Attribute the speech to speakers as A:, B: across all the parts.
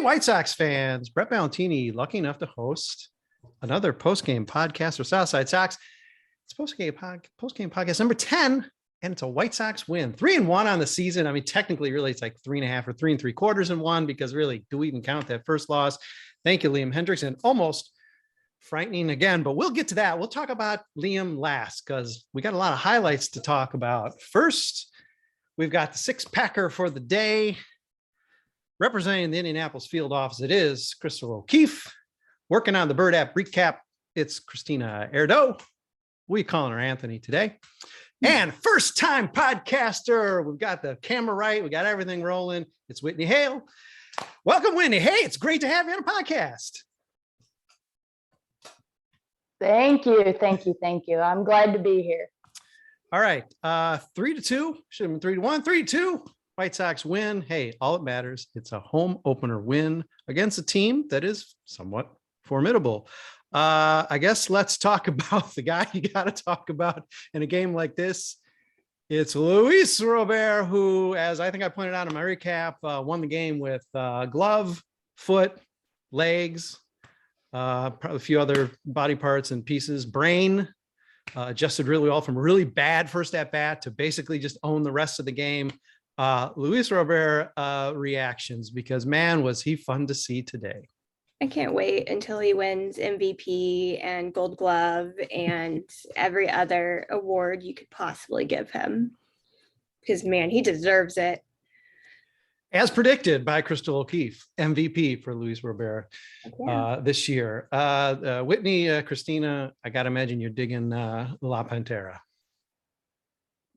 A: White Sox fans, Brett Ballantini, lucky enough to host another postgame podcast for Side Sox. It's postgame podcast number 10, and it's a White Sox win. 3-1 on the season. I mean, technically, really, it's like 3.5 or 3 3/4 because really, do we even count that first loss? Thank you, Liam Hendriks, and almost frightening again, but we'll get to that. We'll talk about Liam last because we got a lot of highlights to talk about. First, we've got the six-packer for the day. Representing the Indianapolis field office, it is Chrystal O'Keefe. Working on the Bird app recap, it's Kristina Airdo. We calling her Anthony today. And first-time podcaster, we've got the camera right, we got everything rolling. It's Whitney Hale. Welcome, Whitney. Hey, it's great to have you on a podcast.
B: Thank you. I'm glad to be here.
A: All right, 3-2. Should have been 3-1. 3-2. White Sox win. Hey, all that matters, it's a home opener win against a team that is somewhat formidable. I guess let's talk about the guy you got to talk about in a game like this. It's Luis Robert, who, as I think I pointed out in my recap, won the game with glove, foot, legs, probably a few other body parts and pieces, brain. Adjusted really well from really bad first at bat to basically just own the rest of the game. Luis Robert reactions, because man, was he fun to see today.
C: I can't wait until he wins MVP and Gold Glove and every other award you could possibly give him, because man, he deserves it.
A: As predicted by Chrystal O'Keefe, MVP for Luis Robert this year. Whitney, Kristina, I got to imagine you're digging La Pantera.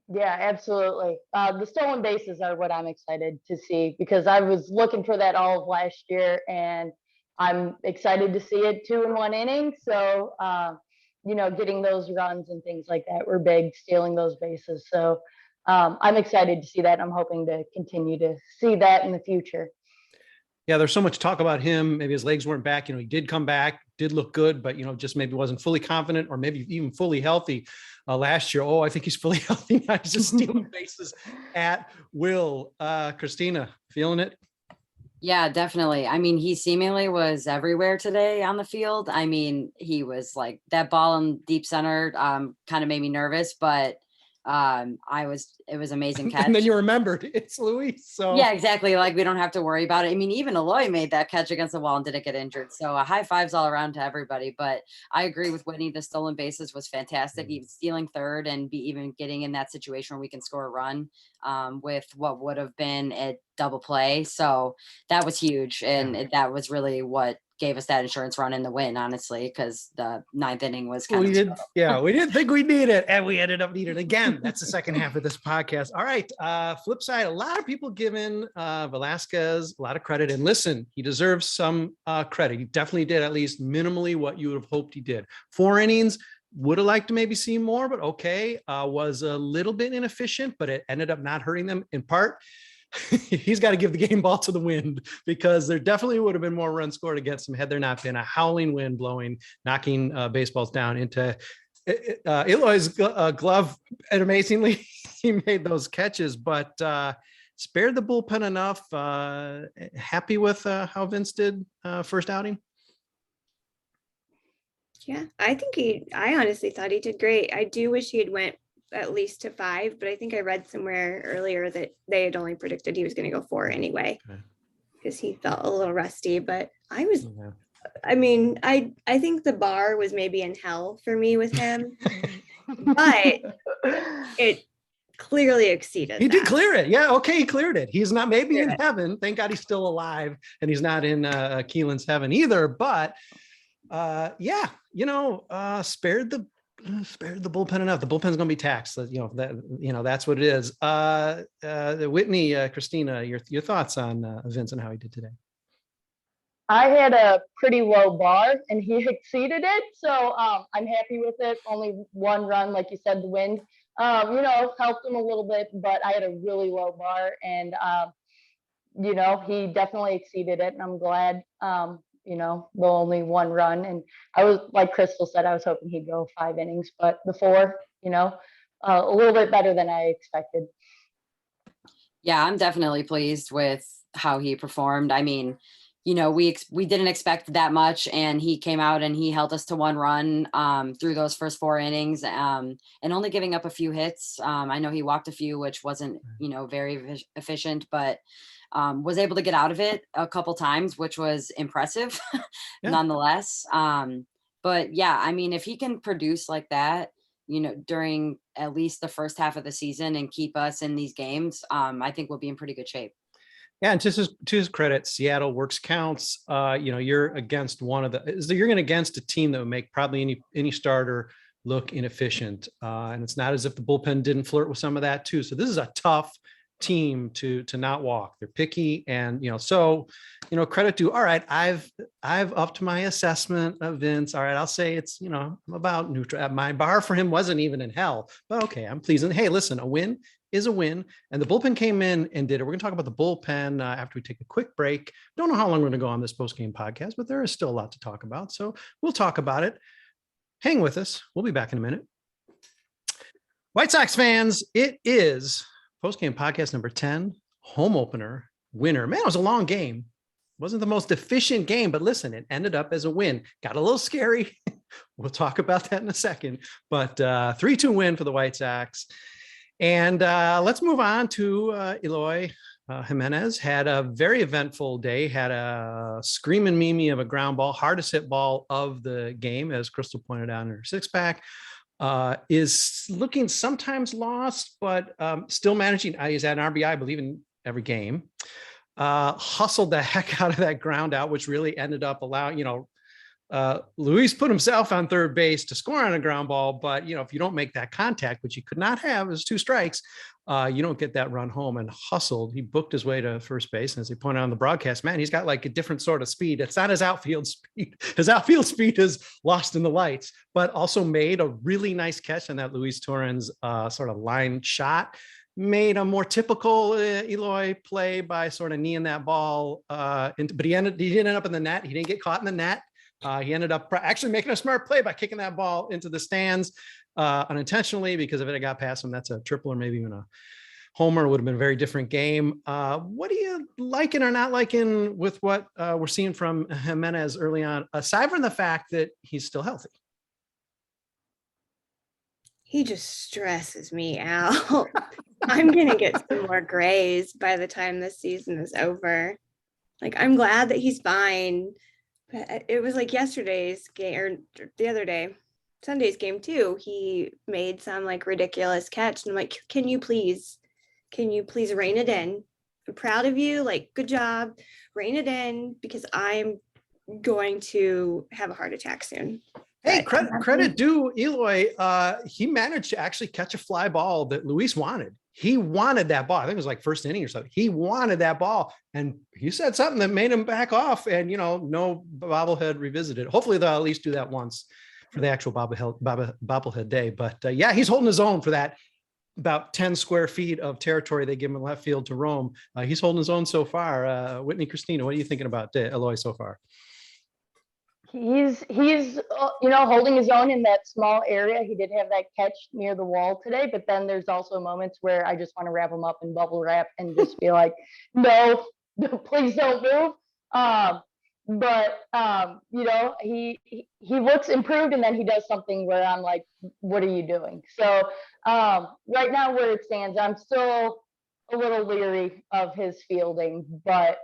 B: Yeah, absolutely. The stolen bases are what I'm excited to see, because I was looking for that all of last year, and I'm excited to see it 2 in 1 inning. So, getting those runs and things like that were big, stealing those bases. So I'm excited to see that. I'm hoping to continue to see that in the future.
A: Yeah, there's so much talk about him. Maybe his legs weren't back. He did come back, did look good, but, just maybe wasn't fully confident or maybe even fully healthy last year. Oh, I think he's fully healthy now. He's just stealing bases at will. Kristina, feeling it?
D: Yeah, definitely. I mean, he seemingly was everywhere today on the field. I mean, he was like, that ball in deep center kind of made me nervous, but it was amazing catch.
A: And then you remembered it's Luis. So
D: yeah, exactly. Like, we don't have to worry about it. I mean, even Eloy made that catch against the wall and didn't get injured. So high fives all around to everybody. But I agree with Whitney. The stolen bases was fantastic. Even stealing third and even getting in that situation where we can score a run with what would have been a double play. So that was huge. And that was really what gave us that insurance run in the win, honestly, because the 9th inning was kind of
A: we didn't think we needed it, and we ended up needing it again. That's the second half of this podcast. All right, flip side, a lot of people giving Velásquez a lot of credit, and listen, he deserves some credit. He definitely did at least minimally what you would have hoped he did. 4 innings, would have liked to maybe see more, but okay, was a little bit inefficient, but it ended up not hurting them in part. He's got to give the game ball to the wind, because there definitely would have been more runs scored against him had there not been a howling wind blowing, knocking baseballs down into Eloy's glove. And amazingly, he made those catches, but spared the bullpen enough. Happy with how Vince did first outing?
C: Yeah, I honestly thought he did great. I do wish he had went at least to 5, but I think I read somewhere earlier that they had only predicted he was going to go 4 anyway, because he felt a little rusty. But I think the bar was maybe in hell for me with him, but it clearly exceeded.
A: He did clear it. Yeah. Okay. He cleared it. He's not maybe in heaven. Thank God he's still alive, and he's not in Keelan's heaven either. But spared the bullpen enough. The bullpen's going to be taxed. That's what it is. Whitney, Kristina, your thoughts on Vince and how he did today?
B: I had a pretty low bar, and he exceeded it. So I'm happy with it. Only 1 run, like you said, the wind, helped him a little bit, but I had a really low bar, and he definitely exceeded it, and I'm glad. The only 1 run. And I was, like Chrystal said, I was hoping he'd go 5 innings, but the 4, a little bit better than I expected.
D: Yeah, I'm definitely pleased with how he performed. I mean, we didn't expect that much, and he came out and he held us to 1 run through those first 4 innings, and only giving up a few hits. I know he walked a few, which wasn't, very efficient, but was able to get out of it a couple times, which was impressive nonetheless. But yeah, I mean, if he can produce like that, during at least the first half of the season and keep us in these games, I think we'll be in pretty good shape.
A: Yeah, and to his credit, Seattle works counts. You're against you're going against a team that would make probably any starter look inefficient, and it's not as if the bullpen didn't flirt with some of that too. So this is a tough team to not walk. They're picky, and credit to. All right, I've upped my assessment of Vince. All right, I'll say it's I'm about neutral. My bar for him wasn't even in hell, but okay, I'm pleased. And hey, listen, a win is a win, and the bullpen came in and did it. We're going to talk about the bullpen after we take a quick break. Don't know how long we're going to go on this post-game podcast, but there is still a lot to talk about, so we'll talk about it. Hang with us. We'll be back in a minute. White Sox fans, it is post-game podcast number 10, home opener winner. Man, it was a long game. Wasn't the most efficient game, but listen, it ended up as a win. Got a little scary. We'll talk about that in a second, but 3-2 win for the White Sox. And let's move on to Eloy Jimenez. Had a very eventful day, had a screaming Mimi of a ground ball, hardest hit ball of the game, as Chrystal pointed out in her 6-pack. Is looking sometimes lost, but still managing. He's had an RBI, I believe, in every game. Hustled the heck out of that ground out, which really ended up allowing, Luis put himself on third base to score on a ground ball, but if you don't make that contact, which he could not have, as 2 strikes, you don't get that run home. And hustled, he booked his way to first base. And as he pointed out on the broadcast, man, he's got like a different sort of speed. It's not his outfield speed. His outfield speed is lost in the lights, but also made a really nice catch on that Luis Torrens sort of line shot. Made a more typical Eloy play by sort of kneeing that ball, but he didn't end up in the net. He didn't get caught in the net. He ended up actually making a smart play by kicking that ball into the stands unintentionally, because if it had got past him, that's a triple or maybe even a homer. It would have been a very different game. What are you liking or not liking with what we're seeing from Jimenez early on, aside from the fact that he's still healthy?
C: He just stresses me out. I'm going to get some more grays by the time this season is over. Like, I'm glad that he's fine. But it was like yesterday's game, or the other day, Sunday's game too. He made some like ridiculous catch. And I'm like, can you please rein it in? I'm proud of you. Like, good job. Rein it in, because I'm going to have a heart attack soon.
A: Hey, credit due Eloy. He managed to actually catch a fly ball that Luis wanted. He wanted that ball. I think it was like first inning or something. He wanted that ball, and he said something that made him back off. And no bobblehead revisited. Hopefully they'll at least do that once for the actual bobblehead day. But yeah, he's holding his own for that about 10 square feet of territory they give him in left field to roam. He's holding his own so far. Whitney, Kristina, what are you thinking about Eloy so far?
B: He's holding his own in that small area. He did have that catch near the wall today, but then there's also moments where I just want to wrap him up in bubble wrap and just be like, no, please don't move. He looks improved, and then he does something where I'm like, what are you doing? So right now where it stands, I'm still a little leery of his fielding, but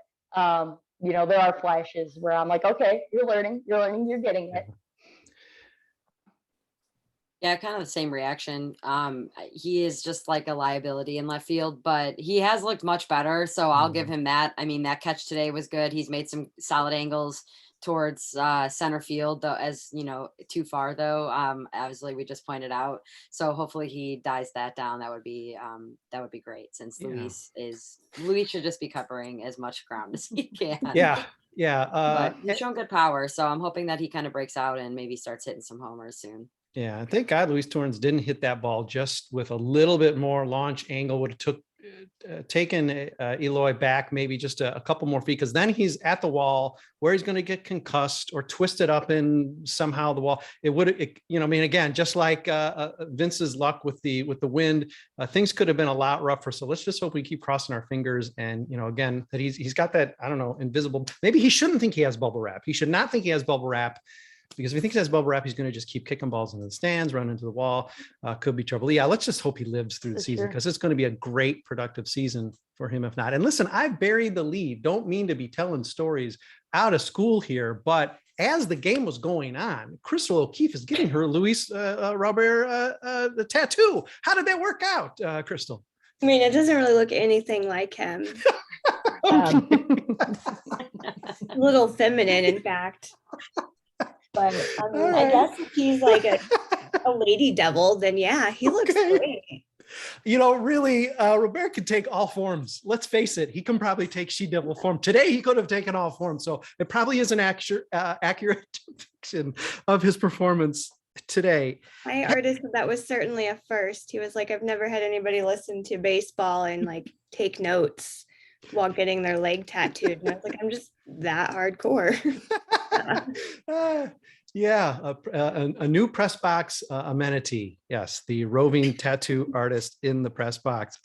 B: there are flashes where I'm like, okay, you're learning, you're getting it.
D: Yeah, kind of the same reaction. He is just like a liability in left field, but he has looked much better. So I'll give him that. I mean, that catch today was good. He's made some solid angles towards center field, though, as too far though. Obviously we just pointed out. So hopefully he dies that down. That would be great, since Luis should just be covering as much ground as he can.
A: Yeah.
D: But he's shown good power. So I'm hoping that he kind of breaks out and maybe starts hitting some homers soon.
A: Yeah, thank God Luis Torrens didn't hit that ball just with a little bit more launch angle. Would have took taken Eloy back maybe just a couple more feet, because then he's at the wall where he's going to get concussed or twisted up in somehow the wall. It would, I mean, again, just like Vince's luck with the wind, things could have been a lot rougher. So let's just hope we keep crossing our fingers. And, again, that he's got that, I don't know, invisible, maybe he shouldn't think he has bubble wrap. He should not think he has bubble wrap. Because if he thinks he has bubble wrap, he's going to just keep kicking balls into the stands, run into the wall. Could be trouble. Yeah, let's just hope he lives through the season, because it's going to be a great productive season for him if not. And listen, I've buried the lead. Don't mean to be telling stories out of school here, but as the game was going on, Chrystal O'Keefe is getting her Luis Robert the tattoo. How did that work out, Chrystal?
C: I mean, it doesn't really look anything like him. A little feminine, in fact. But I mean, I guess if he's like a lady devil, then yeah, he looks great.
A: Really, Robert could take all forms. Let's face it. He can probably take she-devil form. Today, he could have taken all forms. So it probably is an accurate depiction of his performance today.
C: My artist said that was certainly a first. He was like, I've never had anybody listen to baseball and like take notes while getting their leg tattooed. And I was like, I'm just that hardcore.
A: A new press box amenity. Yes, the roving tattoo artist in the press box.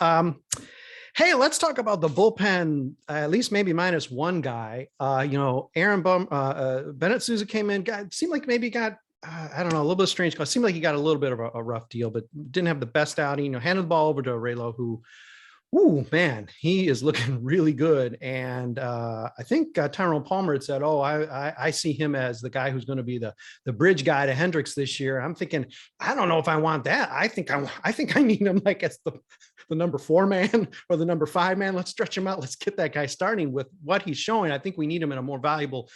A: Hey, let's talk about the bullpen. At least maybe minus one guy. Aaron Bennett Sousa came in. Seemed like maybe got I don't know, a little bit of strange. It seemed like he got a little bit of a rough deal, but didn't have the best outing. Handed the ball over to Raylo, who. Ooh, man, he is looking really good. And I think Tyrone Palmer had said, I see him as the guy who's going to be the bridge guy to Hendriks this year. I'm thinking, I don't know if I want that. I think I need him like as the number 4 man or the number 5 man. Let's stretch him out. Let's get that guy starting with what he's showing. I think we need him in a more valuable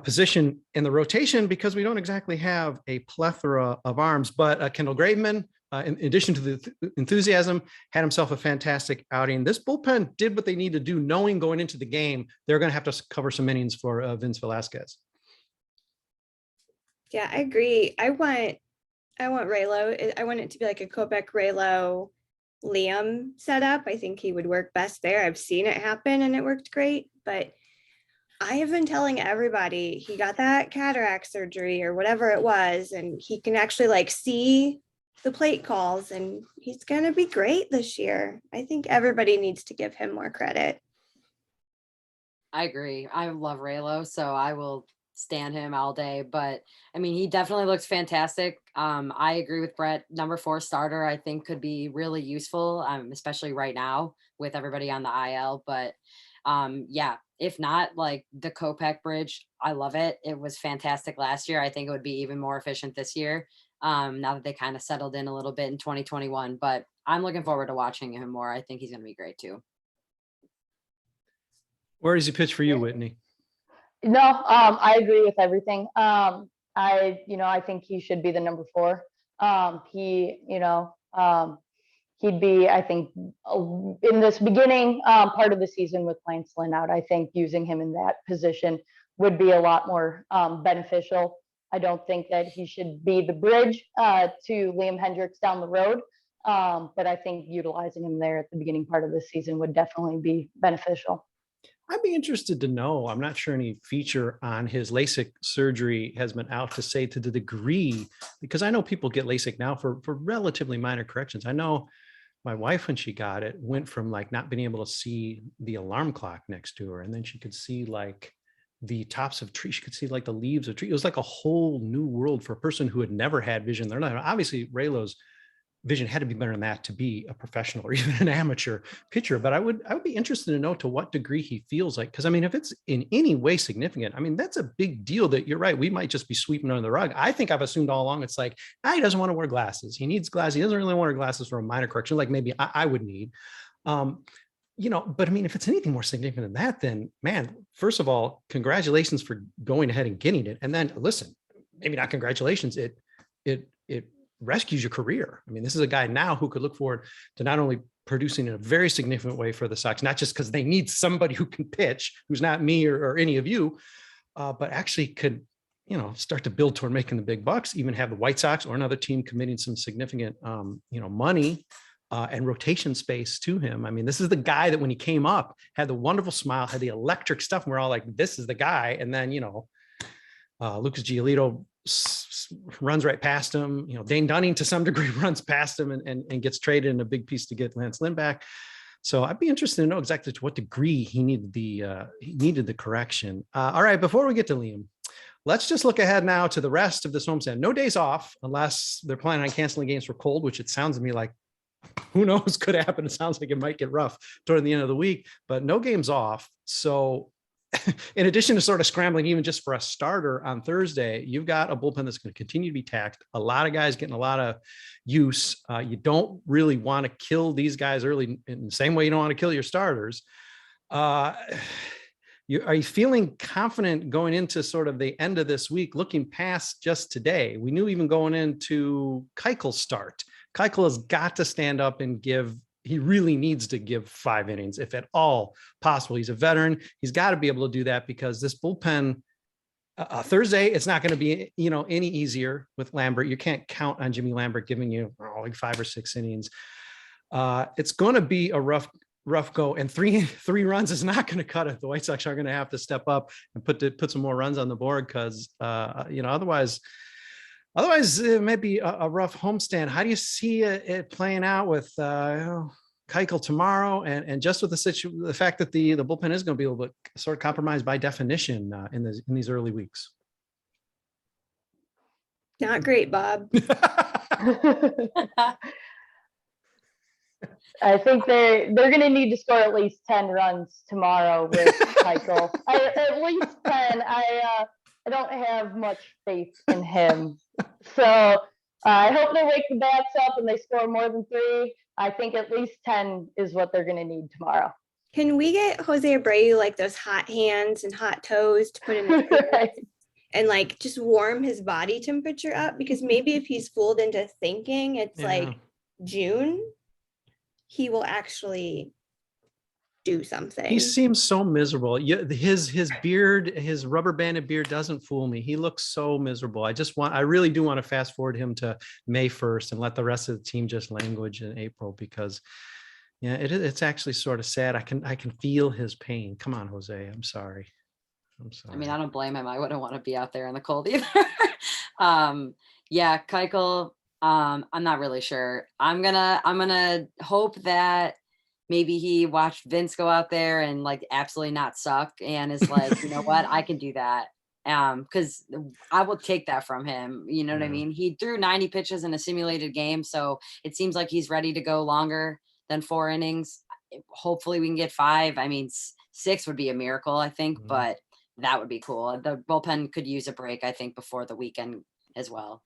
A: position in the rotation, because we don't exactly have a plethora of arms. But Kendall Graveman, in addition to the enthusiasm, had himself a fantastic outing. This bullpen did what they need to do, knowing going into the game, they're going to have to cover some innings for Vince Velásquez.
C: Yeah, I agree. I want Raylo. I want it to be like a Kopech, Raylo, Liam setup. I think he would work best there. I've seen it happen and it worked great, but I have been telling everybody he got that cataract surgery or whatever it was, and he can actually like see the plate calls, and he's going to be great this year. I think everybody needs to give him more credit.
D: I agree. I love Raylo, so I will stand him all day. But I mean, he definitely looks fantastic. I agree with Brett. Number 4 starter, I think, could be really useful, especially right now with everybody on the IL. But if not, like the Kopech bridge, I love it. It was fantastic last year. I think it would be even more efficient this year. Now that they kind of settled in a little bit in 2021, but I'm looking forward to watching him more. I think he's going to be great too.
A: Where does he pitch for you, Whitney?
B: No, I agree with everything. I think he should be the number 4. He'd be, I think, in this beginning part of the season with Lance Lynn out, I think using him in that position would be a lot more beneficial. I don't think that he should be the bridge to Liam Hendriks down the road. But I think utilizing him there at the beginning part of the season would definitely be beneficial.
A: I'd be interested to know, I'm not sure any feature on his LASIK surgery has been out to say to the degree, because I know people get LASIK now for relatively minor corrections. I know my wife, when she got it, went from like not being able to see the alarm clock next to her, and then she could see like the tops of trees. She could see like the leaves of trees. It was like a whole new world for a person who had never had vision. They're not, obviously Raylo's vision had to be better than that to be a professional or even an amateur pitcher. But I would be interested to know to what degree he feels like, because I mean, if it's in any way significant, I mean, that's a big deal that you're right. We might just be sweeping under the rug. I think I've assumed all along, it's like, he doesn't want to wear glasses. He needs glasses. He doesn't really want to wear glasses for a minor correction, like maybe I would need. But I mean, if it's anything more significant than that, then man, first of all, congratulations for going ahead and getting it. And then listen, maybe not congratulations. It rescues your career. I mean, this is a guy now who could look forward to not only producing in a very significant way for the Sox, not just because they need somebody who can pitch, who's not me or any of you, but actually could, start to build toward making the big bucks, even have the White Sox or another team committing some significant, money and rotation space to him. I mean, this is the guy that when he came up had the wonderful smile, had the electric stuff. And we're all like, this is the guy. And then, Lucas Giolito runs right past him. Dane Dunning to some degree runs past him and gets traded in a big piece to get Lance Lynn back. So I'd be interested to know exactly to what degree he needed the correction. All right, before we get to Liam, let's just look ahead now to the rest of this homestand. No days off unless they're planning on canceling games for cold, which it sounds to me like, who knows, could happen. It sounds like it might get rough toward the end of the week, but no games off. So in addition to sort of scrambling, even just for a starter on Thursday, you've got a bullpen that's going to continue to be taxed. A lot of guys getting a lot of use. You don't really want to kill these guys early in the same way you don't want to kill your starters. Are you feeling confident going into sort of the end of this week, looking past just today? We knew even going into Keuchel's start, Keuchel has got to stand up and he really needs to give 5 innings, if at all possible. He's a veteran. He's got to be able to do that because this bullpen Thursday, it's not going to be, any easier with Lambert. You can't count on Jimmy Lambert giving you like 5 or 6 innings. It's going to be a rough go, and three runs is not going to cut it. The White Sox are going to have to step up and put some more runs on the board because, Otherwise, it might be a rough homestand. How do you see it playing out with Keuchel tomorrow, and just with the fact that the bullpen is going to be a little bit sort of compromised by definition in these early weeks?
C: Not great, Bob.
B: I think they're going to need to score at least 10 runs tomorrow with Keuchel. At least 10. I don't have much faith in him. So I hope they wake the bats up and they score more than 3. I think at least 10 is what they're going to need tomorrow.
C: Can we get Jose Abreu like those hot hands and hot toes to put in the
B: Right.
C: and like just warm his body temperature up? Because maybe if he's fooled into thinking it's like June, he will actually do something.
A: He seems so miserable. His beard, his rubber banded beard doesn't fool me. He looks so miserable. I really do want to fast forward him to May 1st and let the rest of the team just languish in April because it's actually sort of sad. I can feel his pain. Come on, Jose. I'm sorry.
D: I mean, I don't blame him. I wouldn't want to be out there in the cold either. Keuchel, I'm not really sure. I'm gonna hope that maybe he watched Vince go out there and like absolutely not suck and is like, you know what, I can do that. Because I will take that from him. You know what I mean? He threw 90 pitches in a simulated game. So it seems like he's ready to go longer than 4 innings. Hopefully we can get 5. I mean, 6 would be a miracle, I think, but that would be cool. The bullpen could use a break, I think, before the weekend as well.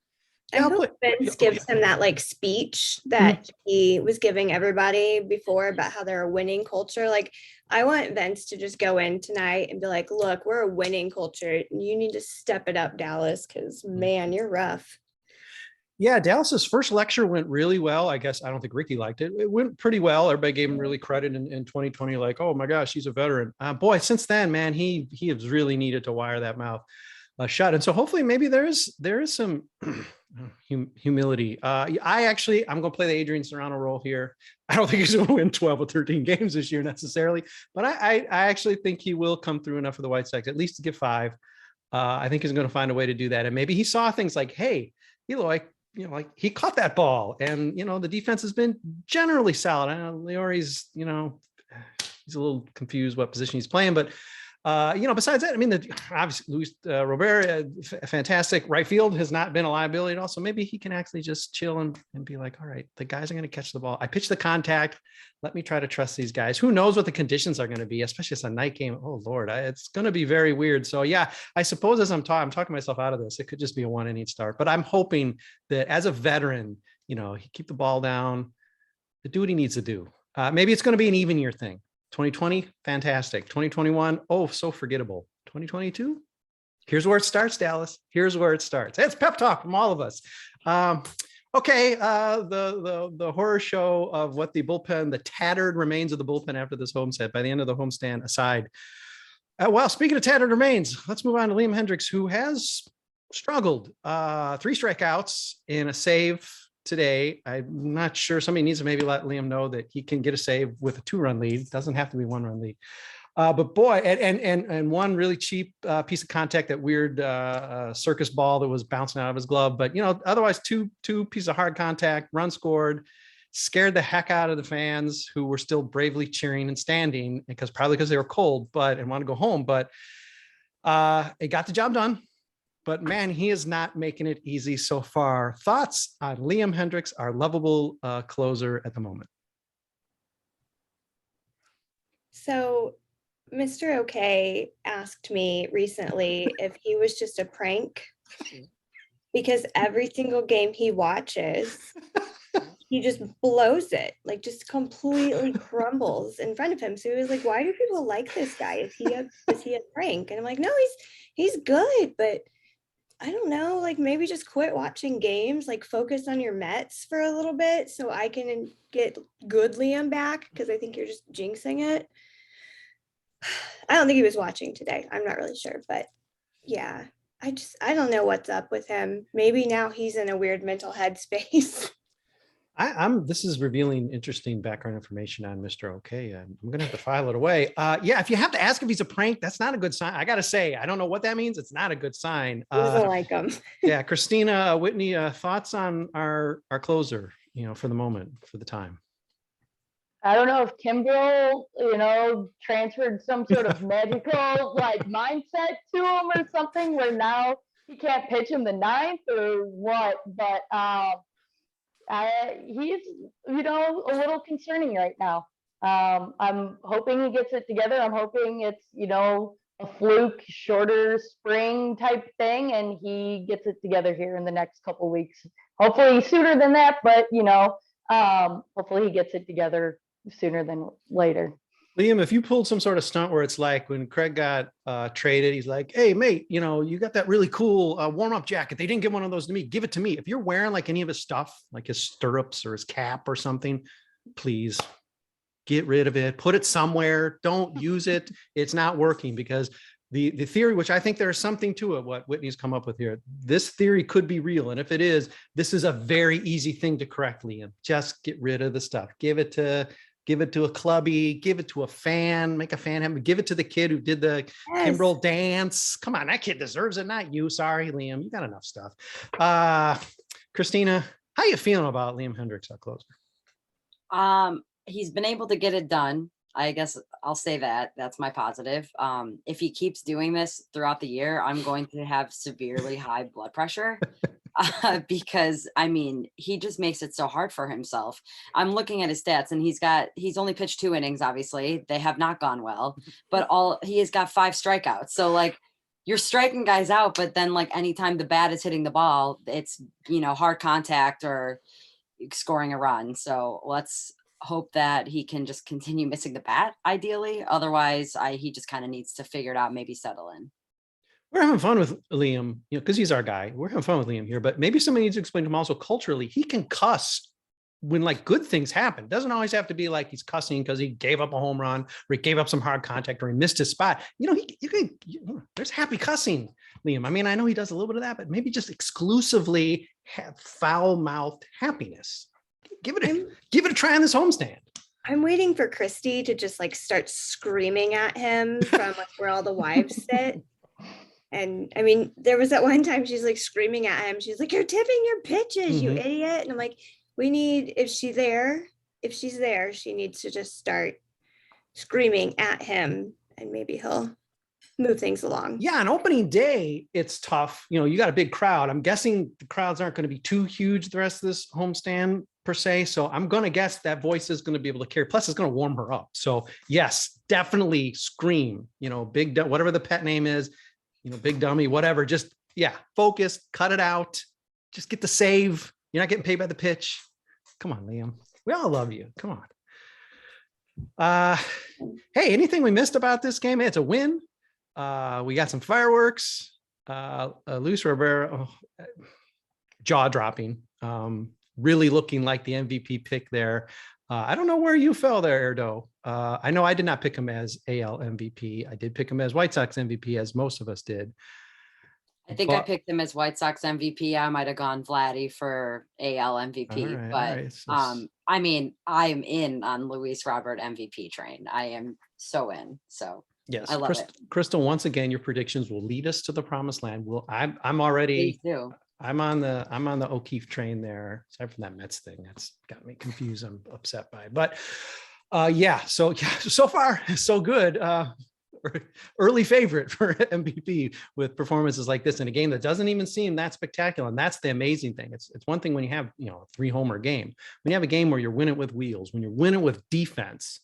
C: I hope Vince gives him that like speech that he was giving everybody before about how they're a winning culture. Like, I want Vince to just go in tonight and be like, look, we're a winning culture. You need to step it up, Dallas, because man, you're rough.
A: Yeah, Dallas's first lecture went really well. I guess I don't think Ricky liked it. It went pretty well. Everybody gave him really credit in 2020, like, oh my gosh, he's a veteran. Boy, since then, man, he has really needed to wire that mouth shut. And so hopefully maybe there is some humility. I'm going to play the Adrian Serrano role here. I don't think he's going to win 12 or 13 games this year necessarily, but I actually think he will come through enough for the White Sox, at least to get 5. I think he's going to find a way to do that. And maybe he saw things like, hey, Eloy, like he caught that ball and, the defense has been generally solid. I know Leori's, he's a little confused what position he's playing, but besides that, I mean, obviously Luis Robert, fantastic. Right field has not been a liability at all. So maybe he can actually just chill and be like, all right, the guys are going to catch the ball. I pitch the contact. Let me try to trust these guys. Who knows what the conditions are going to be, especially it's a night game. Oh Lord, it's going to be very weird. So yeah, I suppose as I'm talking myself out of this, it could just be a 1 inning start, but I'm hoping that as a veteran, he keep the ball down, do what he needs to do. Maybe it's going to be an even year thing. 2020, fantastic. 2021, oh, so forgettable. 2022, here's where it starts, Dallas. Here's where it starts. It's pep talk from all of us. Okay, the horror show of what the bullpen, the tattered remains of the bullpen after this homestand, by the end of the homestand aside. Well, speaking of tattered remains, let's move on to Liam Hendriks, who has struggled. 3 strikeouts in a save today. I'm not sure. Somebody needs to maybe let Liam know that he can get a save with a 2-run lead. It doesn't have to be 1-run lead. But boy, and one really cheap piece of contact, that weird circus ball that was bouncing out of his glove. But, otherwise two pieces of hard contact, run scored, scared the heck out of the fans who were still bravely cheering and standing probably because they were cold, and want to go home. But it got the job done. But man, he is not making it easy so far. Thoughts on Liam Hendriks, our lovable closer at the moment?
C: So Mr. OK asked me recently if he was just a prank, because every single game he watches, he just blows it, like just completely crumbles in front of him. So he was like, why do people like this guy? Is he a prank? And I'm like, no, he's good, but I don't know, like maybe just quit watching games, like focus on your Mets for a little bit so I can get good Liam back, because I think you're just jinxing it. I don't think he was watching today. I'm not really sure, but yeah, I don't know what's up with him. Maybe now he's in a weird mental headspace.
A: This is revealing interesting background information on Mr. OK. I'm going to have to file it away. Yeah, if you have to ask if he's a prank, that's not a good sign. I got to say, I don't know what that means. It's not a good sign.
C: He doesn't like him.
A: Yeah, Kristina, Whitney, thoughts on our closer, for the moment, for the time?
B: I don't know if Kimbrel, transferred some sort of magical mindset to him or something, where now he can't pitch him the 9th or what, but he's, a little concerning right now. I'm hoping he gets it together. I'm hoping it's, a fluke, shorter spring type thing, and he gets it together here in the next couple weeks. Hopefully sooner than that, but, hopefully he gets it together sooner than later.
A: Liam, if you pulled some sort of stunt where it's like when Craig got traded, he's like, hey, mate, you got that really cool warm-up jacket. They didn't give one of those to me. Give it to me. If you're wearing like any of his stuff, like his stirrups or his cap or something, please get rid of it. Put it somewhere. Don't use it. It's not working, because the theory, which I think there's something to it, what Whitney's come up with here, this theory could be real. And if it is, this is a very easy thing to correct, Liam. Just get rid of the stuff. Give it to a clubby, give it to a fan, make a fan have, give it to the kid who did the Kimbrel dance. Come on, that kid deserves it, not you. Sorry, Liam, you got enough stuff. Kristina, how you feeling about Liam Hendriks, our closer?
D: He's been able to get it done. I guess I'll say that. That's my positive. If he keeps doing this throughout the year, I'm going to have severely high blood pressure. Because he just makes it so hard for himself. I'm looking at his stats, and he's only pitched 2 innings. Obviously they have not gone well, but he has got 5 strikeouts. So you're striking guys out, but then anytime the bat is hitting the ball, it's, hard contact or scoring a run. So let's hope that he can just continue missing the bat ideally. Otherwise he just kind of needs to figure it out, maybe settle in.
A: We're having fun with Liam, because he's our guy. We're having fun with Liam here, but maybe somebody needs to explain to him also culturally, he can cuss when good things happen. It doesn't always have to be like he's cussing because he gave up a home run or he gave up some hard contact or he missed his spot. There's happy cussing, Liam. I know he does a little bit of that, but maybe just exclusively have foul-mouthed happiness. Give it a try on this homestand.
C: I'm waiting for Christy to just start screaming at him from where all the wives sit. And there was that one time she's screaming at him. She's like, you're tipping your pitches, you idiot. And I'm like, if she's there, she needs to just start screaming at him, and maybe he'll move things along.
A: Yeah. On opening day, it's tough. You got a big crowd. I'm guessing the crowds aren't going to be too huge the rest of this homestand per se. So I'm going to guess that voice is going to be able to carry. Plus it's going to warm her up. So yes, definitely scream, big, whatever the pet name is, big dummy, whatever, just, focus, cut it out, just get the save. You're not getting paid by the pitch. Come on, Liam. We all love you. Come on. Hey, anything we missed about this game? It's a win. We got some fireworks. Luis Rivera, jaw dropping, really looking like the MVP pick there. I don't know where you fell there, Airdo. I know I did not pick him as AL MVP. I did pick him as White Sox MVP, as most of us did.
D: I think I
A: But-
D: picked him as White Sox MVP. I might have gone Vladdy for AL MVP,
A: All right,
D: but
A: all right. So
D: I mean, I am in on Luis Robert MVP train. I am so in. So
A: yes,
D: I love it.
A: Crystal, once again, your predictions will lead us to the promised land. I'm
D: Me
A: already
D: too.
A: I'm on the O'Keefe train there. Aside from that Mets thing, that's got me confused. I'm upset by, but so far so good. Early favorite for MVP with performances like this in a game that doesn't even seem that spectacular. And that's the amazing thing. It's one thing when you have, a 3-homer game, when you have a game where you're winning with wheels, when you're winning with defense,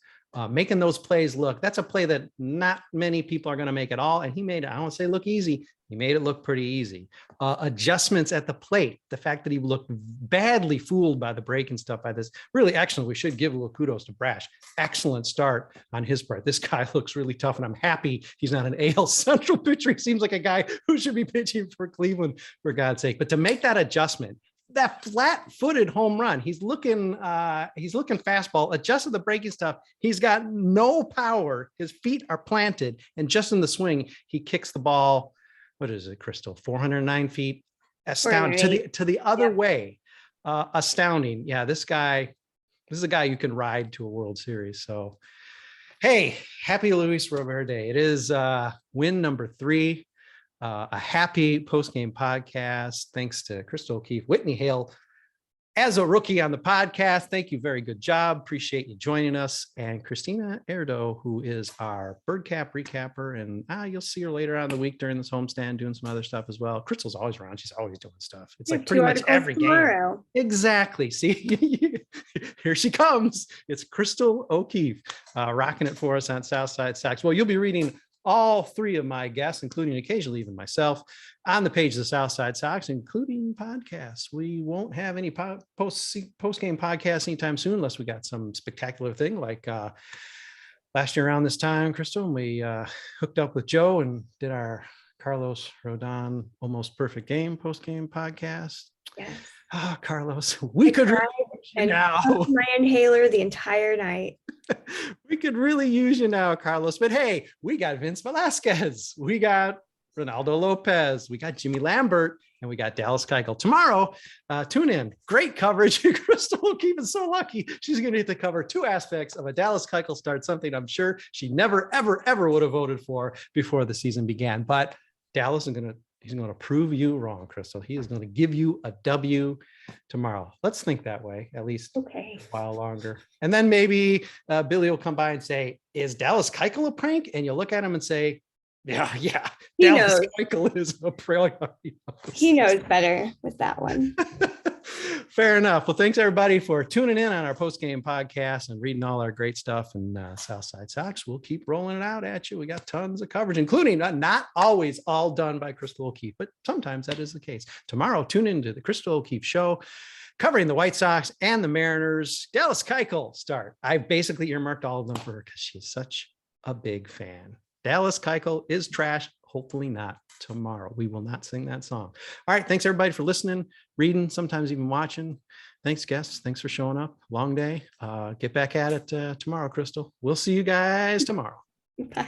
A: making those plays look, that's a play that not many people are going to make at all. And he made it, I don't want to say look easy. He made it look pretty easy. Adjustments at the plate, the fact that he looked badly fooled by the break and stuff by this, really excellent. We should give a little kudos to Brash. Excellent start on his part. This guy looks really tough, and I'm happy he's not an AL Central pitcher. He seems like a guy who should be pitching for Cleveland, for God's sake. But to make that adjustment, that flat-footed home run, he's looking fastball, adjusted the breaking stuff. He's got no power. His feet are planted, and just in the swing, he kicks the ball. What is it, Chrystal? 409 feet. Astounding. To the other way. Astounding. Yeah, this is a guy you can ride to a World Series. So, hey, happy Luis Robert Day. It is win number 3. A happy post-game podcast. Thanks to Chrystal O'Keefe, Whitney Hale, as a rookie on the podcast. Thank you. Very good job. Appreciate you joining us. And Kristina Airdo, who is our bird cap recapper. And you'll see her later on in the week during this homestand doing some other stuff as well. Crystal's always around. She's always doing stuff. It's like pretty much every game. Exactly. See, here she comes. It's Chrystal O'Keefe rocking it for us on Southside Sox. Well, you'll be reading all 3 of my guests, including occasionally even myself, on the page of the Southside Sox, including podcasts. We won't have any post-game podcasts anytime soon, unless we got some spectacular thing like last year around this time, Crystal, we hooked up with Joe and did our Carlos Rodon Almost Perfect Game post-game podcast.
C: Yes.
A: Oh, Carlos, we could
C: and
A: now.
C: My inhaler the entire night.
A: We could really use you now, Carlos. But hey, we got Vince Velásquez, we got Ronaldo Lopez, we got Jimmy Lambert, and we got Dallas Keuchel. Tomorrow, tune in. Great coverage. Chrystal O'Keefe is so lucky. She's going to get to cover 2 aspects of a Dallas Keuchel start, something I'm sure she never, ever, ever would have voted for before the season began. But Dallas is he's going to prove you wrong, Chrystal. He is going to give you a W tomorrow. Let's think that way, at least
C: Okay.
A: a while longer. And then maybe Billy will come by and say, is Dallas Keuchel a prank? And you'll look at him and say, yeah.
C: He
A: Dallas
C: knows.
A: Keuchel is a prank.
C: He knows better with that one.
A: Fair enough. Well, thanks everybody for tuning in on our post-game podcast and reading all our great stuff in Southside Sox. We'll keep rolling it out at you. We got tons of coverage, including not always all done by Chrystal O'Keefe, but sometimes that is the case. Tomorrow, tune into the Chrystal O'Keefe Show, covering the White Sox and the Mariners. Dallas Keuchel start. I basically earmarked all of them for her because she's such a big fan. Dallas Keuchel is trash. Hopefully not tomorrow. We will not sing that song. All right. Thanks everybody for listening, reading, sometimes even watching. Thanks, guests. Thanks for showing up. Long day. Get back at it tomorrow, Chrystal. We'll see you guys tomorrow.
C: Bye.